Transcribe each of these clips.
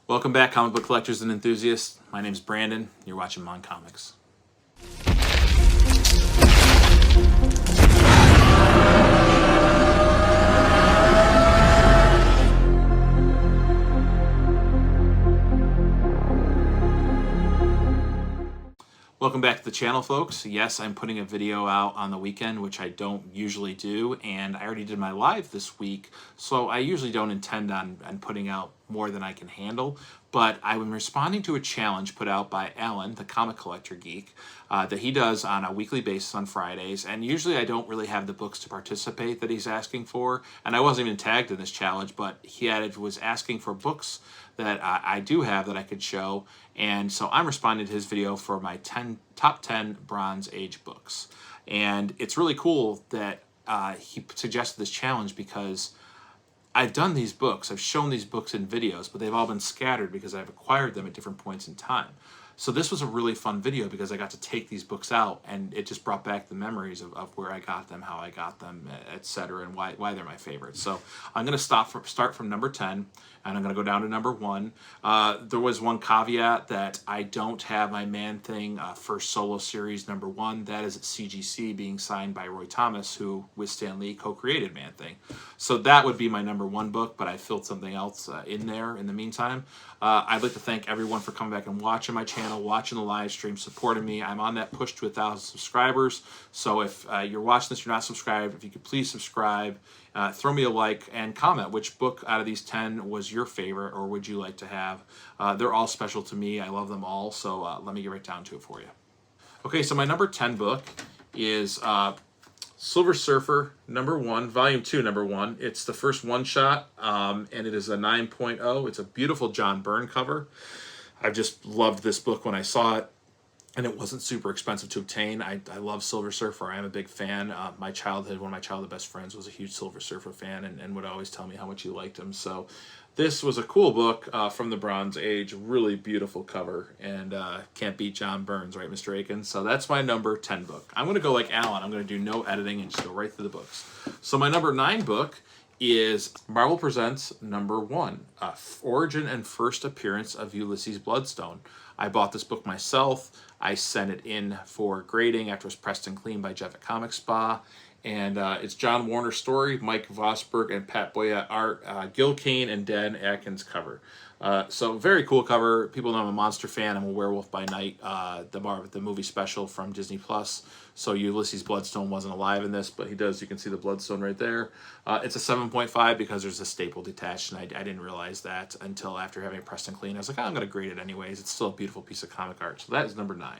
Welcome back, comic book collectors and enthusiasts. My name's Brandon. You're watching M.O.N.Comics. Welcome back to the channel, folks. Yes, I'm putting a video out on the weekend, which I don't usually do, and I already did my live this week, so I usually don't intend on putting out more than I can handle, but I'm responding to a challenge put out by Allan, the comic collector geek, that he does on a weekly basis on Fridays, and usually I don't really have the books to participate that he's asking for, and I wasn't even tagged in this challenge, but he was asking for books that I do have that I could show, and so I'm responding to his video for my top 10 Bronze Age books. And it's really cool that he suggested this challenge because I've done these books, I've shown these books in videos, but they've all been scattered because I've acquired them at different points in time. So this was a really fun video because I got to take these books out and it just brought back the memories of where I got them, how I got them, etc., and why they're my favorites. So I'm going to start from number 10, and I'm going to go down to number 1. There was one caveat that I don't have my Man-Thing first solo series number 1. That is at CGC, being signed by Roy Thomas, who with Stan Lee co-created Man-Thing. So that would be my number 1 book, but I filled something else in there in the meantime. I'd like to thank everyone for coming back and watching my channel, watching the live stream, supporting me. I'm on that push to 1,000 subscribers. So if you're watching this, you're not subscribed, if you could please subscribe, throw me a like, and comment which book out of these 10 was your favorite or would you like to have. They're all special to me. I love them all. So let me get right down to it for you. Okay, so my number 10 book is Silver Surfer number 1, volume 2 number 1. It's the first one-shot, and it is a 9.0. It's a beautiful John Byrne cover. I just loved this book when I saw it, and it wasn't super expensive to obtain. I love Silver Surfer. I am a big fan. One of my childhood best friends was a huge Silver Surfer fan and would always tell me how much he liked him. So this was a cool book from the Bronze Age. Really beautiful cover, and can't beat John Byrne's, right, Mr. Akins? So that's my number 10 book. I'm going to go like Allan. I'm going to do no editing and just go right through the books. So my number 9 book is Marvel Presents number 1, Origin and First Appearance of Ulysses Bloodstone. I bought this book myself. I sent it in for grading after it was pressed and cleaned by Jeff at Comic Spa. And it's John Warner's story, Mike Vosberg and Pat Boya art, Gil Kane and Dan Atkins cover. So very cool cover. People know I'm a monster fan. I'm a Werewolf by Night, the movie special from Disney Plus. So Ulysses Bloodstone wasn't alive in this, but he does. You can see the Bloodstone right there. It's a 7.5 because there's a staple detached, and I didn't realize that until after having it pressed and cleaned. I was like, oh, I'm going to grade it anyways. It's still a beautiful piece of comic art. So that is number 9.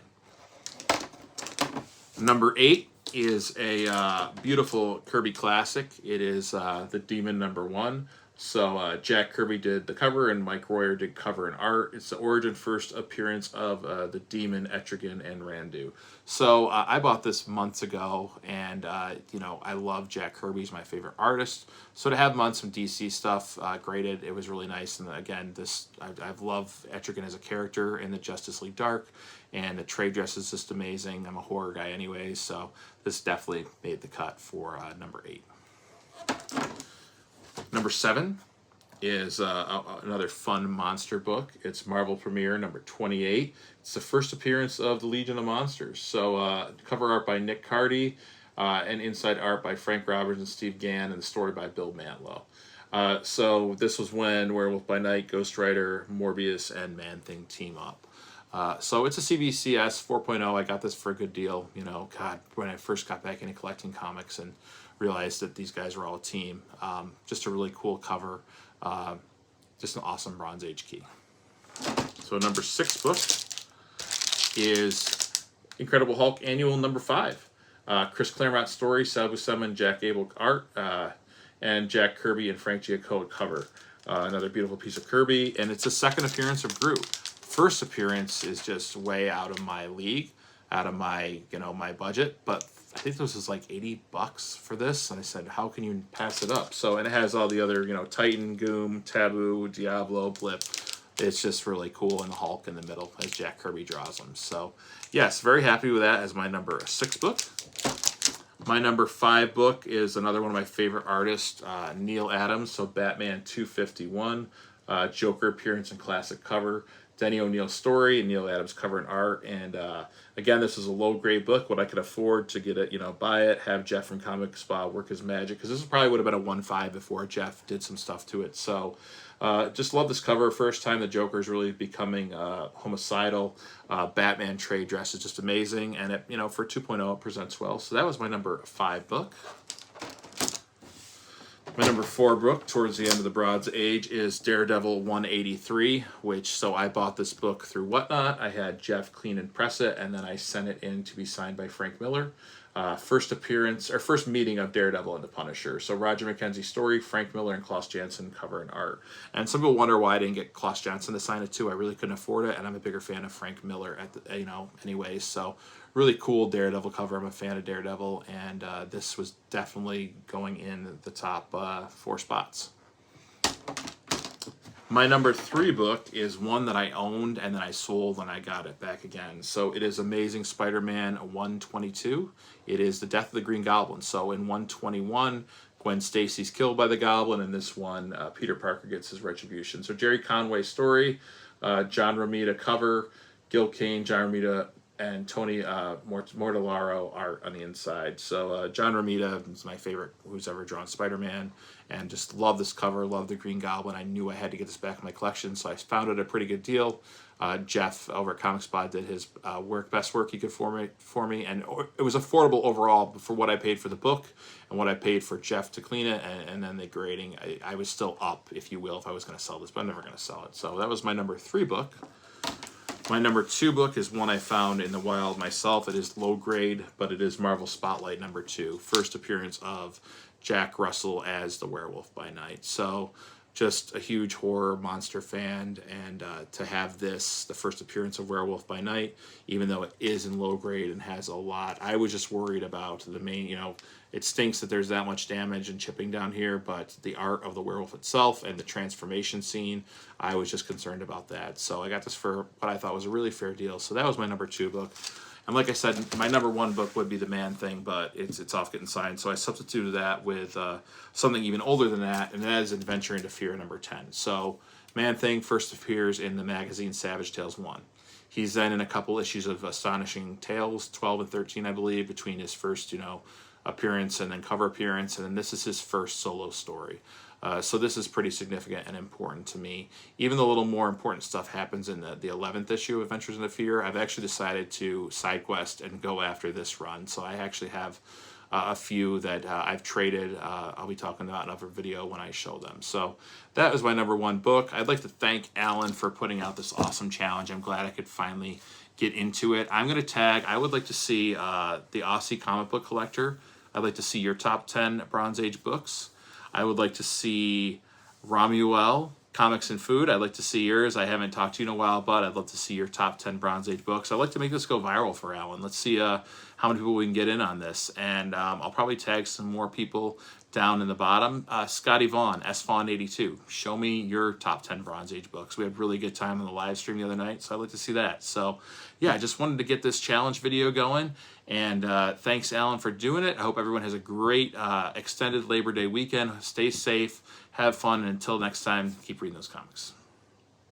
Number 8 is a beautiful Kirby classic. It is The Demon number 1. So Jack Kirby did the cover and Mike Royer did cover and art. It's the origin first appearance of the Demon, Etrigan, and Randu. So I bought this months ago, and you know, I love Jack Kirby. He's my favorite artist. So to have him on some DC stuff graded, it was really nice. And again, I've loved Etrigan as a character in the Justice League Dark, and the trade dress is just amazing. I'm a horror guy anyway, so this definitely made the cut for number 8. Number 7 is another fun monster book. It's Marvel Premiere number 28. It's the first appearance of the Legion of Monsters. So cover art by Nick Cardy, and inside art by Frank Roberts and Steve Gann, and the story by Bill Mantlo. So this was when Werewolf by Night, Ghost Rider, Morbius, and Man-Thing team up. So it's a CBCS 4.0. I got this for a good deal. You know, God, when I first got back into collecting comics and realized that these guys were all a team. Just a really cool cover. Just an awesome Bronze Age key. So number 6 book is Incredible Hulk Annual number 5. Chris Claremont story, Sal Buscema and Jack Abel art, and Jack Kirby and Frank Giacomo cover. Another beautiful piece of Kirby, and it's a second appearance of Groot. First appearance is just way out of my league, out of my, my budget, but I think this was like $80 for this, and I said, how can you pass it up? So, and it has all the other, Titan, Goom, Taboo, Diablo, Blip. It's just really cool, and the Hulk in the middle as Jack Kirby draws them. So, yes, very happy with that as my number 6 book. My number 5 book is another one of my favorite artists, Neil Adams, so Batman 251. Joker appearance and classic cover. Denny O'Neil story and Neil Adams cover and art. And again, this is a low grade book. What I could afford to get it, buy it, have Jeff from Comic Spa work his magic, because this probably would have been a 1.5 before Jeff did some stuff to it. So just love this cover. First time the Joker's really becoming homicidal. Batman trade dress is just amazing, and it, for 2.0 it presents well. So that was my number 5 book. My number 4 book, towards the end of the Bronze Age, is Daredevil 183, so I bought this book through Whatnot. I had Jeff clean and press it, and then I sent it in to be signed by Frank Miller. First meeting of Daredevil and the Punisher. So Roger McKenzie's story, Frank Miller and Klaus Janson cover and art. And some people wonder why I didn't get Klaus Janson to sign it too. I really couldn't afford it, and I'm a bigger fan of Frank Miller anyways. So really cool Daredevil cover. I'm a fan of Daredevil, and this was definitely going in the top 4 spots. My number 3 book is one that I owned and then I sold and I got it back again. So it is Amazing Spider-Man 122. It is the death of the Green Goblin. So in 121, Gwen Stacy's killed by the Goblin, and this one, Peter Parker gets his retribution. So Jerry Conway's story, John Romita cover, Gil Kane, John Romita, and Tony Mortellaro art on the inside. So John Romita is my favorite who's ever drawn Spider-Man, and just love this cover, love the Green Goblin. I knew I had to get this back in my collection, so I found it a pretty good deal. Jeff over at Comic Spot did his best work he could for me, and it was affordable overall for what I paid for the book and what I paid for Jeff to clean it, and then the grading. I was still up, if you will, if I was going to sell this, but I'm never going to sell it. So that was my number 3 book. My number 2 book is one I found in the wild myself. It is low grade, but it is Marvel Spotlight number 2. First appearance of Jack Russell as the Werewolf by Night. So just a huge horror monster fan, and to have this, the first appearance of Werewolf by Night, even though it is in low grade and has a lot, I was just worried about the main, it stinks that there's that much damage and chipping down here, but the art of the werewolf itself and the transformation scene, I was just concerned about that. So I got this for what I thought was a really fair deal. So that was my number 2 book. And like I said, my number 1 book would be The Man-Thing, but it's off getting signed. So I substituted that with something even older than that, and that is Adventure into Fear number 10. So Man-Thing first appears in the magazine Savage Tales 1. He's then in a couple issues of Astonishing Tales, 12 and 13, I believe, between his first, appearance and then cover appearance, and then this is his first solo story. So this is pretty significant and important to me. Even though a little more important stuff happens in the 11th issue of Adventures into Fear, I've actually decided to side quest and go after this run. So I actually have a few that I've traded. I'll be talking about in another video when I show them. So that was my number 1 book. I'd like to thank Allan for putting out this awesome challenge. I'm glad I could finally get into it. I'm going to tag, I would like to see the Aussie Comic Book Collector. I'd like to see your top 10 Bronze Age books. I would like to see Romuel, Comics and Food. I'd like to see yours. I haven't talked to you in a while, but I'd love to see your top 10 Bronze Age books. I'd like to make this go viral for Allan. Let's see how many people we can get in on this. And I'll probably tag some more people down in the bottom. Scotty Vaughn, SVaughn82. Show me your top 10 Bronze Age books. We had a really good time on the live stream the other night, so I'd like to see that. So yeah, I just wanted to get this challenge video going. And thanks, Allan, for doing it. I hope everyone has a great extended Labor Day weekend. Stay safe, have fun, and until next time, keep reading those comics.